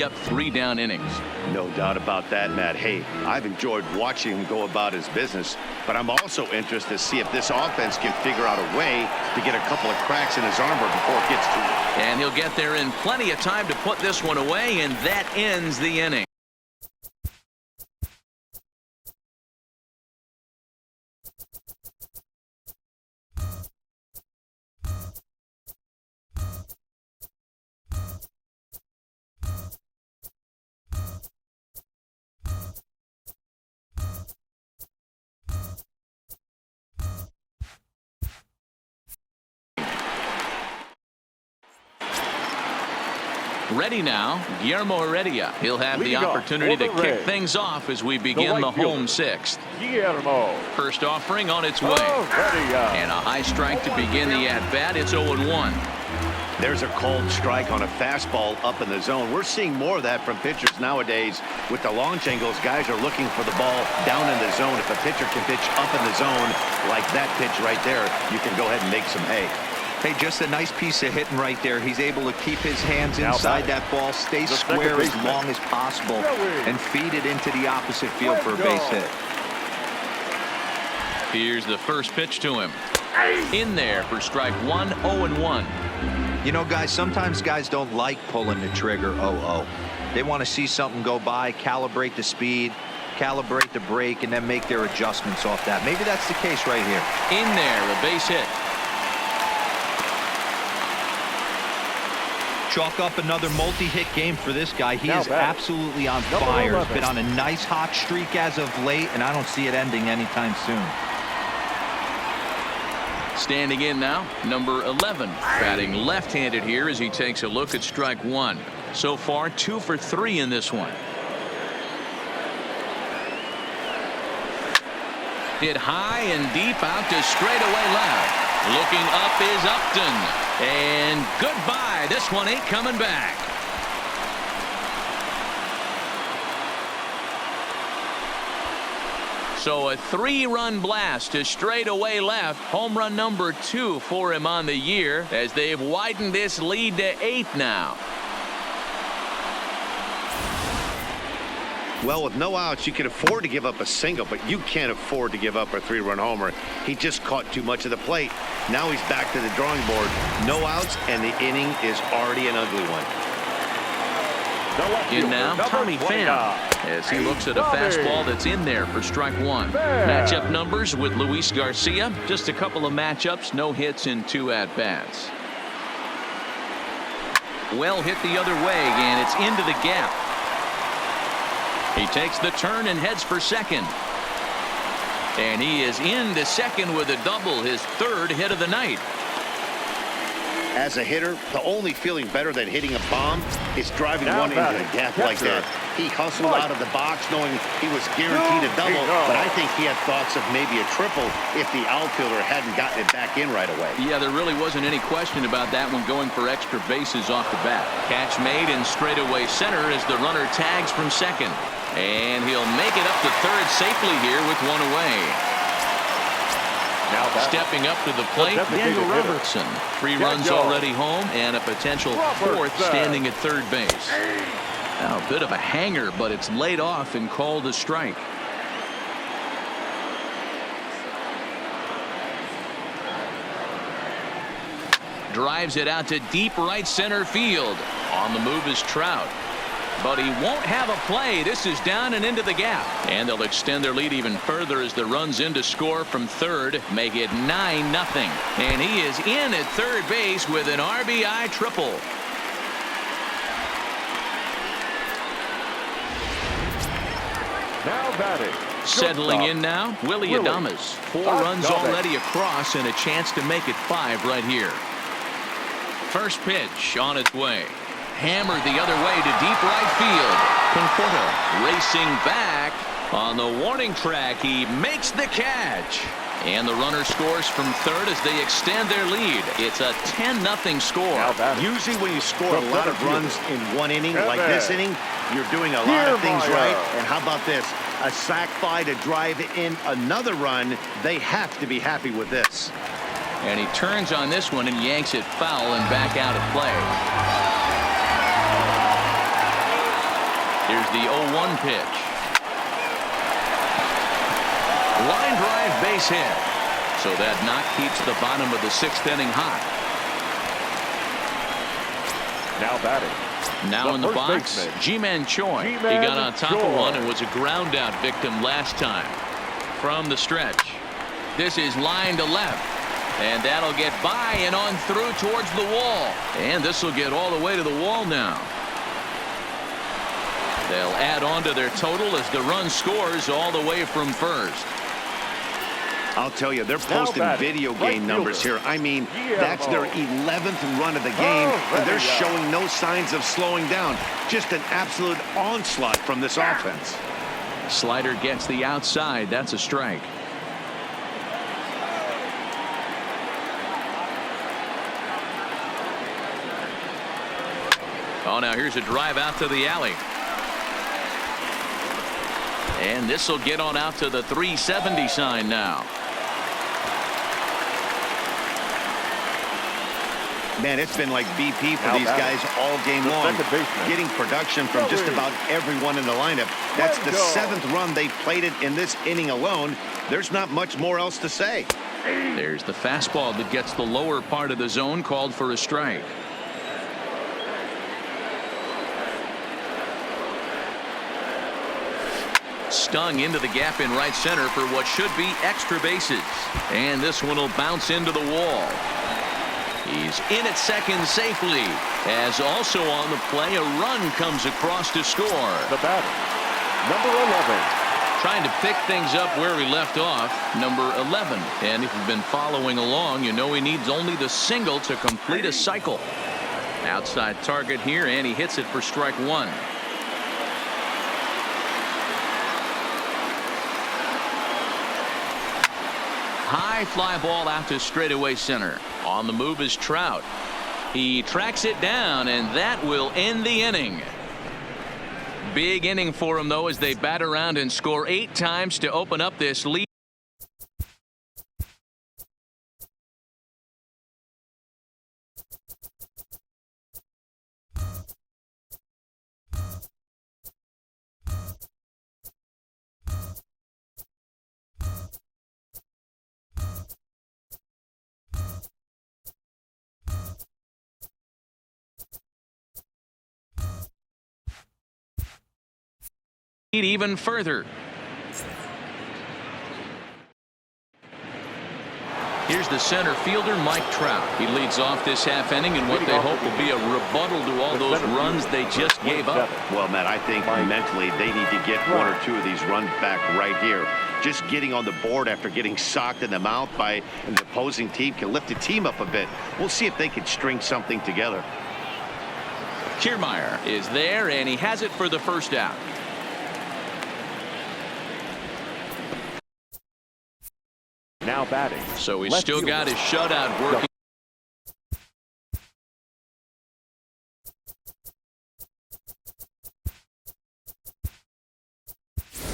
Up 3 down innings. No doubt about that, Matt. Hey, I've enjoyed watching him go about his business, but I'm also interested to see if this offense can figure out a way to get a couple of cracks in his armor before it gets to him. And he'll get there in plenty of time to put this one away, and that ends the inning. Ready now, Guillermo Heredia. He'll have the opportunity to kick things off as we begin the home sixth. Guillermo. First offering on its way. And a high strike to begin the at-bat. It's 0-1. There's a cold strike on a fastball up in the zone. We're seeing more of that from pitchers nowadays. With the launch angles, guys are looking for the ball down in the zone. If a pitcher can pitch up in the zone like that pitch right there, you can go ahead and make some hay. Hey, just a nice piece of hitting right there. He's able to keep his hands inside that ball, stay square as long as possible, and feed it into the opposite field for a base hit. Here's the first pitch to him. In there for strike one, 0-1. You know, guys, sometimes guys don't like pulling the trigger 0-0. They want to see something go by, calibrate the speed, calibrate the brake, and then make their adjustments off that. Maybe that's the case right here. In there, a base hit. Chalk up another multi-hit game for this guy. He is absolutely on fire. He's been on a nice hot streak as of late, and I don't see it ending anytime soon. Standing in now, number 11, batting left-handed here as he takes a look at strike one. So far, 2 for 3 in this one. Hit high and deep out to straightaway left. Looking up is Upton. And goodbye. This one ain't coming back. So a 3-run blast to straightaway left. Home run number 2 for him on the year as they've widened this lead to 8 now. Well, with no outs, you can afford to give up a single, but you can't afford to give up a 3-run homer. He just caught too much of the plate. Now he's back to the drawing board. No outs, and the inning is already an ugly one. In now, Tommy Pham, as he looks at a fastball that's in there for strike one. Matchup numbers with Luis Garcia. Just a couple of matchups, no hits in 2 at-bats. Well hit the other way, and it's into the gap. He takes the turn and heads for second. And he is into second with a double, his 3rd hit of the night. As a hitter, the only feeling better than hitting a bomb is driving one into the gap like that. He hustled out of the box knowing he was guaranteed a double, but I think he had thoughts of maybe a triple if the outfielder hadn't gotten it back in right away. Yeah, there really wasn't any question about that one going for extra bases off the bat. Catch made in straightaway center as the runner tags from second. And he'll make it up to third safely here with one away. Now stepping up to the plate, Daniel Robertson. 3 runs already home and a potential 4th standing at third base. Now a bit of a hanger, but it's laid off and called a strike. Drives it out to deep right center field. On the move is Trout. But he won't have a play. This is down and into the gap. And they'll extend their lead even further as the runs in to score from third. Make it 9-0. And he is in at third base with an RBI triple. Now batting. Settling in now, Willie Adames. 4 runs already across and a chance to make it 5 right here. First pitch on its way. Hammered the other way to deep right field. Conforto racing back on the warning track. He makes the catch. And the runner scores from third as they extend their lead. It's a 10-0 score. Usually when you score a lot of runs in one inning, like this inning, you're doing a lot of things right. And how about this? A sac fly to drive in another run. They have to be happy with this. And he turns on this one and yanks it foul and back out of play. Here's the 0-1 pitch. Line drive, base hit. So that knock keeps the bottom of the 6th inning hot. Now batting. Now in the box, Ji-Man Choi. He got on top of one and was a ground out victim last time. From the stretch, this is line to left. And that'll get by and on through towards the wall. And this will get all the way to the wall now. They'll add on to their total as the run scores all the way from first. I'll tell you, they're posting video game numbers here. I mean, that's their 11th run of the game, and they're showing no signs of slowing down. Just an absolute onslaught from this offense. Slider gets the outside. That's a strike. Oh, now here's a drive out to the alley. And this will get on out to the 370 sign now. Man, it's been like BP for these guys all game long, getting production from just about everyone in the lineup. That's the 7th run they've played it in this inning alone. There's not much more else to say. There's the fastball that gets the lower part of the zone, called for a strike. Stung into the gap in right center for what should be extra bases. And this one will bounce into the wall. He's in at second safely, as also on the play a run comes across to score. The batter, number 11. Trying to pick things up where we left off, number 11. And if you've been following along, you know he needs only the single to complete a cycle. Outside target here, and he hits it for strike 1. High fly ball out to straightaway center. On the move is Trout. He tracks it down, and that will end the inning. Big inning for him, though, as they bat around and score 8 times to open up this lead. Even further. Here's the center fielder, Mike Trout. He leads off this half inning in what they hope will be a rebuttal to all those runs they just gave up. Well, Matt, I think mentally they need to get 1 or 2 of these runs back right here. Just getting on the board after getting socked in the mouth by an opposing team can lift the team up a bit. We'll see if they can string something together. Kiermaier is there, and he has it for the first out. Now batting. So he's still got his shutout working.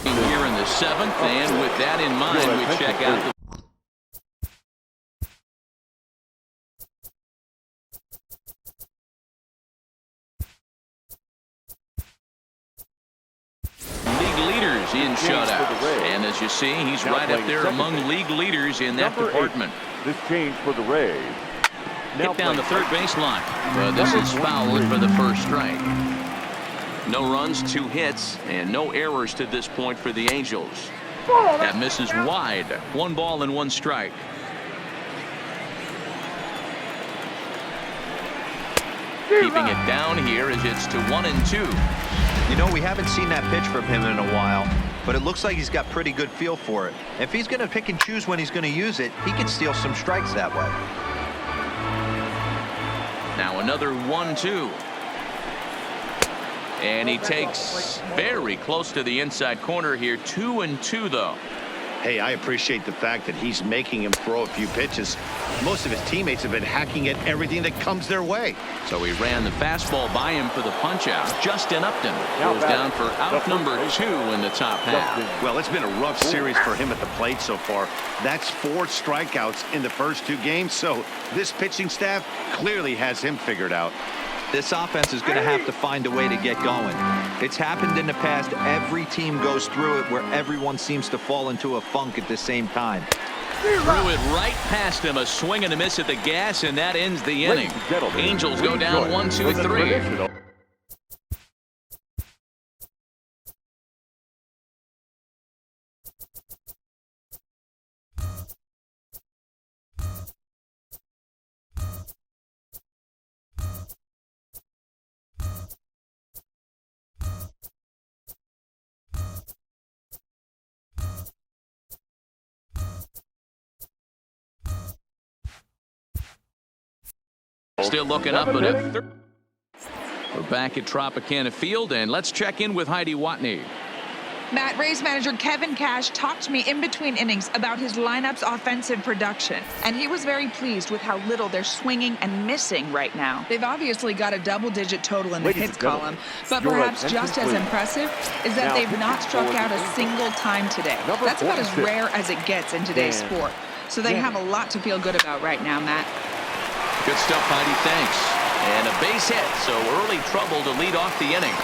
Here in the 7th, and with that in mind, we check out the in shutouts, and as you see, he's right up there among league leaders in that department. This change for the Rays. Hit down the third baseline, but this is fouled for the first strike. No runs, 2 hits, and no errors to this point for the Angels. That misses wide. 1 ball and 1 strike. Keeping it down here as it's to 1-2. You know, we haven't seen that pitch from him in a while, but it looks like he's got pretty good feel for it. If he's going to pick and choose when he's going to use it, he can steal some strikes that way. Now another 1-2. And he takes very close to the inside corner here. 2-2, though. Hey, I appreciate the fact that he's making him throw a few pitches. Most of his teammates have been hacking at everything that comes their way. So he ran the fastball by him for the punch-out. Justin Upton goes down for out number 2 in the top half. Well, it's been a rough series for him at the plate so far. That's 4 strikeouts in the first 2 games, so this pitching staff clearly has him figured out. This offense is going to have to find a way to get going. It's happened in the past. Every team goes through it where everyone seems to fall into a funk at the same time. Threw it right past him. A swing and a miss at the gas, and that ends the inning. Angels go down 1-2-3. Still looking up at it. We're back at Tropicana Field, and let's check in with Heidi Watney. Matt, Rays manager Kevin Cash talked to me in between innings about his lineup's offensive production, and he was very pleased with how little they're swinging and missing right now. They've obviously got a double-digit total in the hits column, but perhaps just as impressive is that they've not struck out a single time today. That's about as rare as it gets in today's sport. So they have a lot to feel good about right now, Matt. Good stuff, Heidi. Thanks. And a base hit, so early trouble to lead off the inning.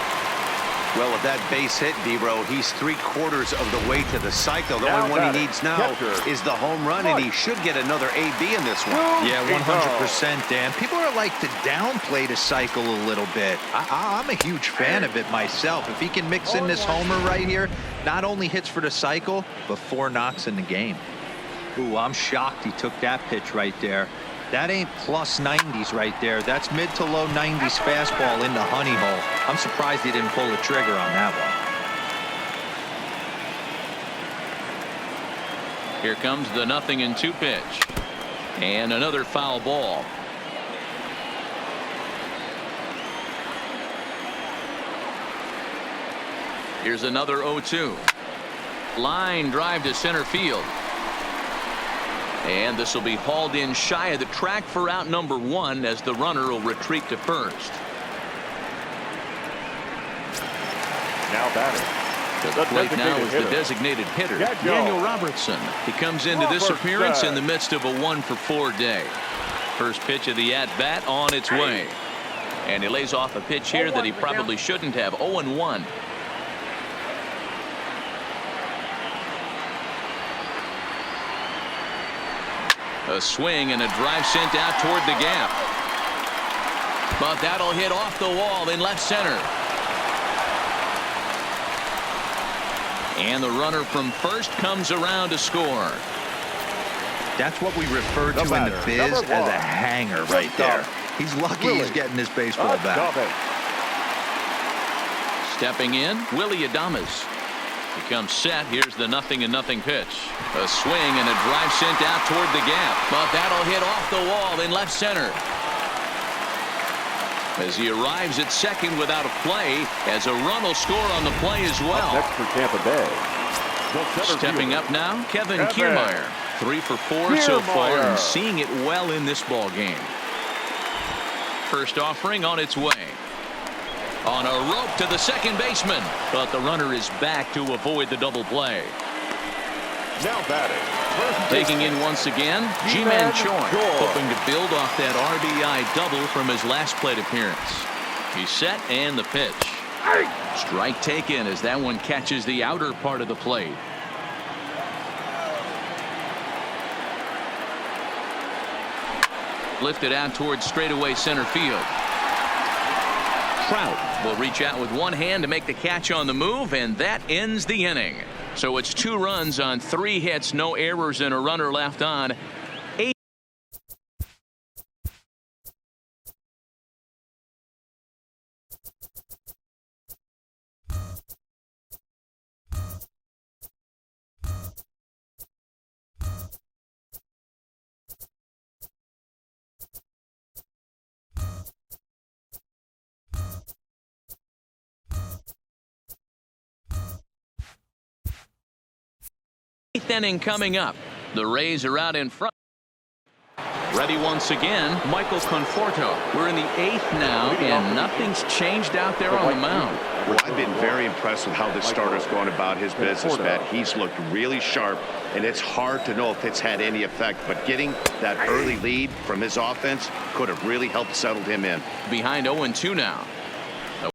Well, with that base hit, D-Bro, he's 3/4 of the way to the cycle. The only one he needs now is the home run, and he should get another AB in this one. Yeah, 100%, Dan. People are like to downplay the cycle a little bit. I'm a huge fan of it myself. If he can mix in this homer right here, not only hits for the cycle, but 4 knocks in the game. Ooh, I'm shocked he took that pitch right there. That ain't plus 90s right there. That's mid to low 90s fastball in the honey hole. I'm surprised he didn't pull the trigger on that one. Here comes the 0-2 pitch. And another foul ball. Here's another 0-2. Line drive to center field. And this will be hauled in shy of the track for out number 1 as the runner will retreat to first. Now batting. To the plate now is the designated hitter, Daniel Robertson. He comes into this appearance in the midst of a 1-for-4 day. First pitch of the at-bat on its way. And he lays off a pitch here that he probably shouldn't have. 0-1. A swing and a drive sent out toward the gap. But that'll hit off the wall in left center. And the runner from first comes around to score. That's what we refer to in the biz as a hanger right there. He's lucky he's getting this baseball back. Stepping in, Willie Adames. He comes set. Here's the 0-0 pitch. A swing and a drive sent out toward the gap. But that'll hit off the wall in left center. As he arrives at second without a play, as a run will score on the play as well. Next for Tampa Bay. Stepping up now, Kevin Kiermaier. 3 for 4 so far and seeing it well in this ball game. First offering on its way. On a rope to the second baseman, but the runner is back to avoid the double play. Now batting. Taking in once again, Ji-Man Choi, hoping to build off that RBI double from his last plate appearance. He's set and the pitch. Strike taken as that one catches the outer part of the plate. Lifted out towards straightaway center field. Trout will reach out with one hand to make the catch on the move, and that ends the inning. So it's 2 runs on 3 hits, no errors, and a runner left on. 8. Eighth inning coming up. The Rays are out in front. Ready once again, Michael Conforto. We're in the 8th now, and nothing's changed out there on the mound. Well, I've been very impressed with how this starter's gone about his business, Matt. He's looked really sharp, and it's hard to know if it's had any effect. But getting that early lead from his offense could have really helped settle him in. Behind 0-2 now.